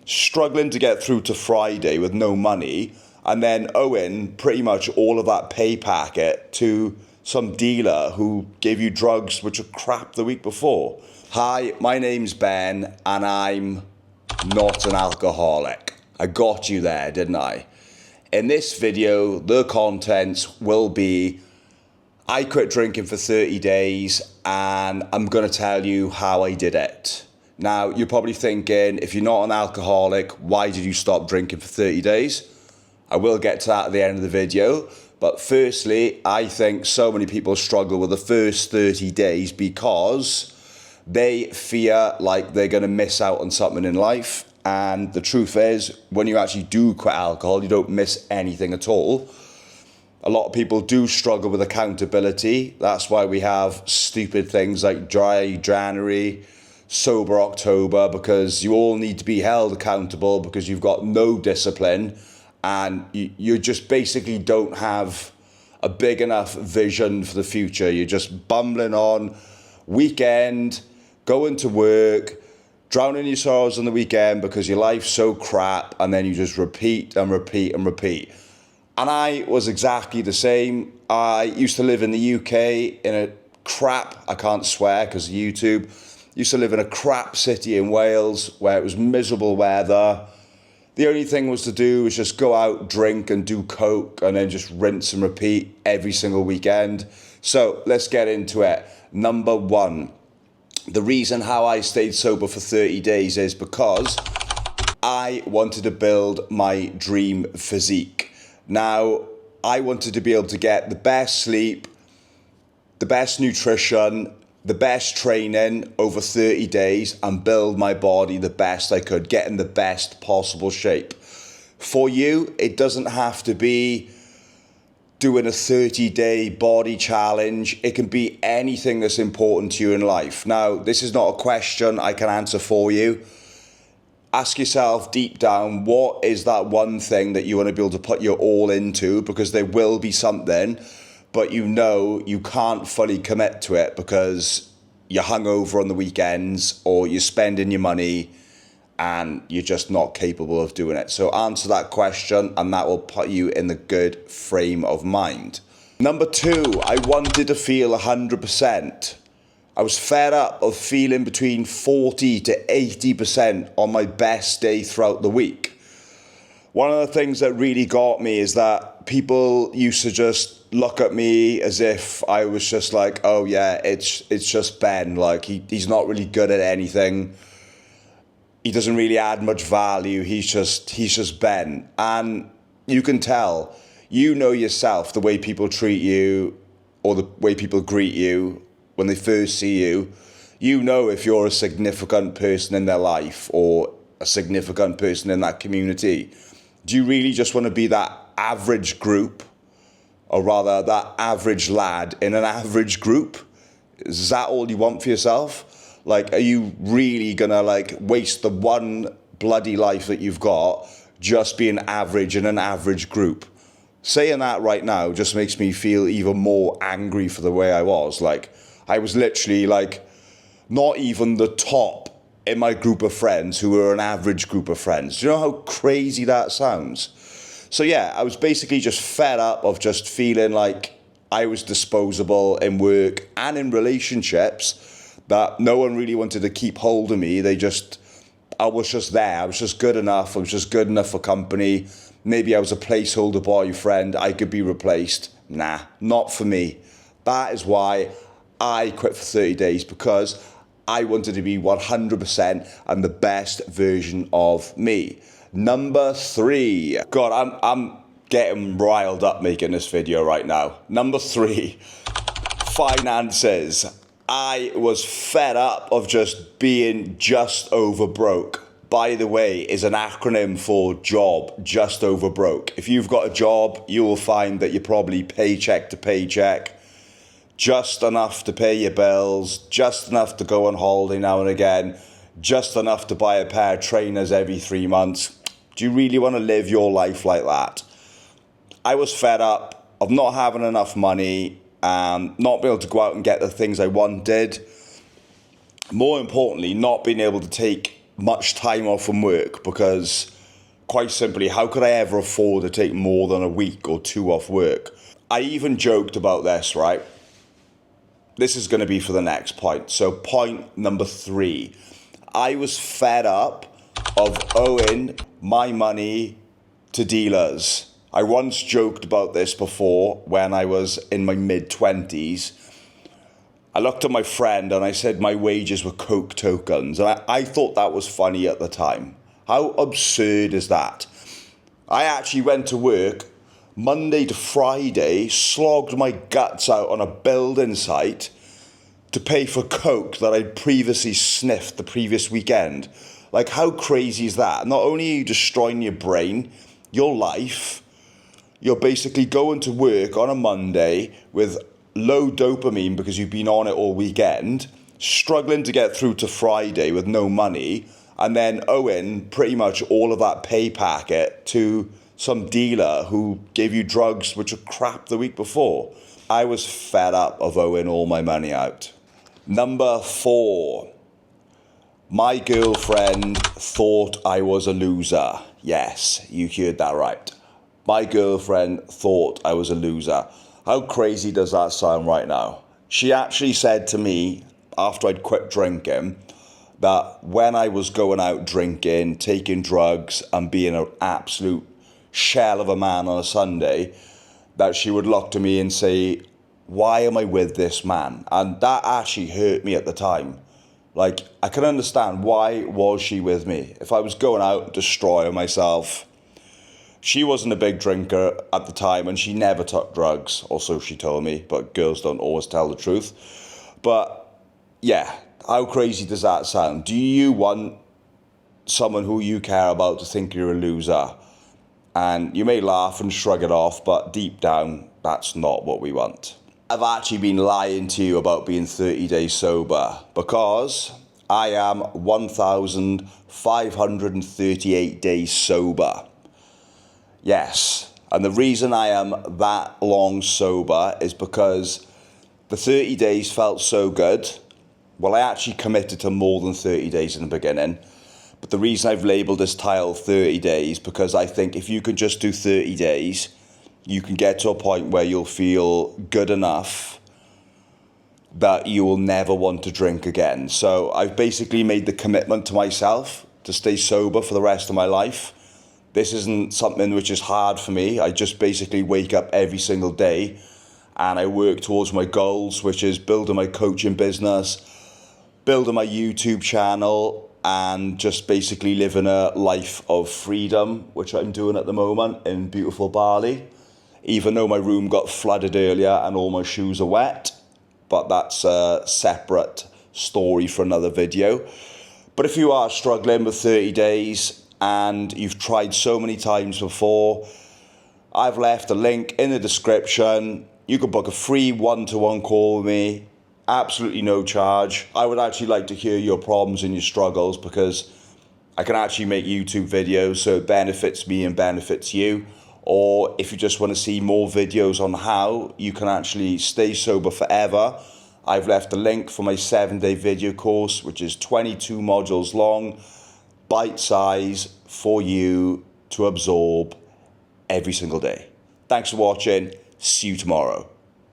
struggling to get through to Friday with no money, and then owing pretty much all of that pay packet to some dealer who gave you drugs which were crap the week before. Hi, my name's Ben, and I'm not an alcoholic. I got you there, didn't I? In this video, the contents will be, I quit drinking for 30 days, and I'm going to tell you how I did it. Now, you're probably thinking, if you're not an alcoholic, why did you stop drinking for 30 days? I will get to that at the end of the video. But firstly, I think so many people struggle with the first 30 days because they fear like they're going to miss out on something in life. And the truth is, when you actually do quit alcohol, you don't miss anything at all. A lot of people do struggle with accountability. That's why we have stupid things like dry January, sober October, because you all need to be held accountable because you've got no discipline and you just basically don't have a big enough vision for the future. You're just bumbling on, weekend, going to work, drowning your sorrows on the weekend because your life's so crap, and then you just repeat and repeat and repeat. And I was exactly the same. I used to live in the UK in a crap, I can't swear because of YouTube, used to live in a crap city in Wales where it was miserable weather. The only thing was to do was just go out, drink and do coke and then just rinse and repeat every single weekend. So let's get into it. Number one, the reason how I stayed sober for 30 days is because I wanted to build my dream physique. Now, I wanted to be able to get the best sleep, the best nutrition, the best training over 30 days and build my body the best I could, get in the best possible shape. For you, it doesn't have to be doing a 30-day body challenge. It can be anything that's important to you in life. Now, this is not a question I can answer for you. Ask yourself deep down, what is that one thing that you want to be able to put your all into? Because there will be something, but you know you can't fully commit to it because you're hungover on the weekends or you're spending your money and you're just not capable of doing it. So answer that question and that will put you in the good frame of mind. Number two, I wanted to feel 100%. I was fed up of feeling between 40 to 80% on my best day throughout the week. One of the things that really got me is that people used to just look at me as if I was just like, oh yeah, it's just Ben. Like he's not really good at anything. He doesn't really add much value. He's just Ben. And you can tell, you know yourself, the way people treat you or the way people greet you when they first see you. You know if you're a significant person in their life or a significant person in that community. Do you really just want to be that average group, or rather that average lad in an average group? Is that all you want for yourself? Like, are you really gonna like waste the one bloody life that you've got just being average in an average group? Saying that right now just makes me feel even more angry for the way I was. Like, I was literally like not even the top in my group of friends who were an average group of friends. Do you know how crazy that sounds? So yeah, I was basically just fed up of just feeling like I was disposable in work and in relationships, that no one really wanted to keep hold of me. I was just there. I was just good enough. I was just good enough for company. Maybe I was a placeholder boyfriend. I could be replaced. Nah, not for me. That is why I quit for 30 days, because I wanted to be 100% and the best version of me. Number three. God, I'm getting riled up making this video right now. Number three, finances. I was fed up of just being just over broke. By the way, is an acronym for job, just over broke. If you've got a job, you will find that you're probably paycheck to paycheck. Just enough to pay your bills, just enough to go on holiday now and again, just enough to buy a pair of trainers every 3 months. Do you really want to live your life like that? I was fed up of not having enough money, not being able to go out and get the things I wanted. More importantly, not being able to take much time off from work because, quite simply, how could I ever afford to take more than a week or two off work? I even joked about this, right? This is going to be for the next point. So point number 3, I was fed up of owing my money to dealers. I once joked about this before when I was in my mid-20s. I looked at my friend and I said my wages were Coke tokens. And I thought that was funny at the time. How absurd is that? I actually went to work Monday to Friday, slogged my guts out on a building site to pay for Coke that I'd previously sniffed the previous weekend. Like, how crazy is that? Not only are you destroying your brain, your life, you're basically going to work on a Monday with low dopamine because you've been on it all weekend, struggling to get through to Friday with no money, and then owing pretty much all of that pay packet to some dealer who gave you drugs which were crap the week before. I was fed up of owing all my money out. Number 4, my girlfriend thought I was a loser. Yes, you heard that right. My girlfriend thought I was a loser. How crazy does that sound right now? She actually said to me after I'd quit drinking that when I was going out drinking, taking drugs and being an absolute shell of a man on a Sunday, that she would look to me and say, why am I with this man? And that actually hurt me at the time. Like, I can understand, why was she with me? If I was going out destroying myself. She wasn't a big drinker at the time and she never took drugs, or so she told me, but girls don't always tell the truth. But yeah, how crazy does that sound? Do you want someone who you care about to think you're a loser? And you may laugh and shrug it off, but deep down, that's not what we want. I've actually been lying to you about being 30 days sober because I am 1,538 days sober. Yes, and the reason I am that long sober is because the 30 days felt so good. Well, I actually committed to more than 30 days in the beginning. But the reason I've labelled this tile 30 days, because I think if you can just do 30 days, you can get to a point where you'll feel good enough that you will never want to drink again. So I've basically made the commitment to myself to stay sober for the rest of my life. This isn't something which is hard for me. I just basically wake up every single day and I work towards my goals, which is building my coaching business, building my YouTube channel, and just basically living a life of freedom, which I'm doing at the moment in beautiful Bali. Even though my room got flooded earlier and all my shoes are wet, but that's a separate story for another video. But if you are struggling with 30 days and you've tried so many times before, I've left a link in the description. You can book a free one-to-one call with me, absolutely no charge. I would actually like to hear your problems and your struggles because I can actually make YouTube videos so it benefits me and benefits you. Or if you just want to see more videos on how you can actually stay sober forever, I've left a link for my 7-day video course, which is 22 modules long, bite size for you to absorb every single day. Thanks for watching. See you tomorrow.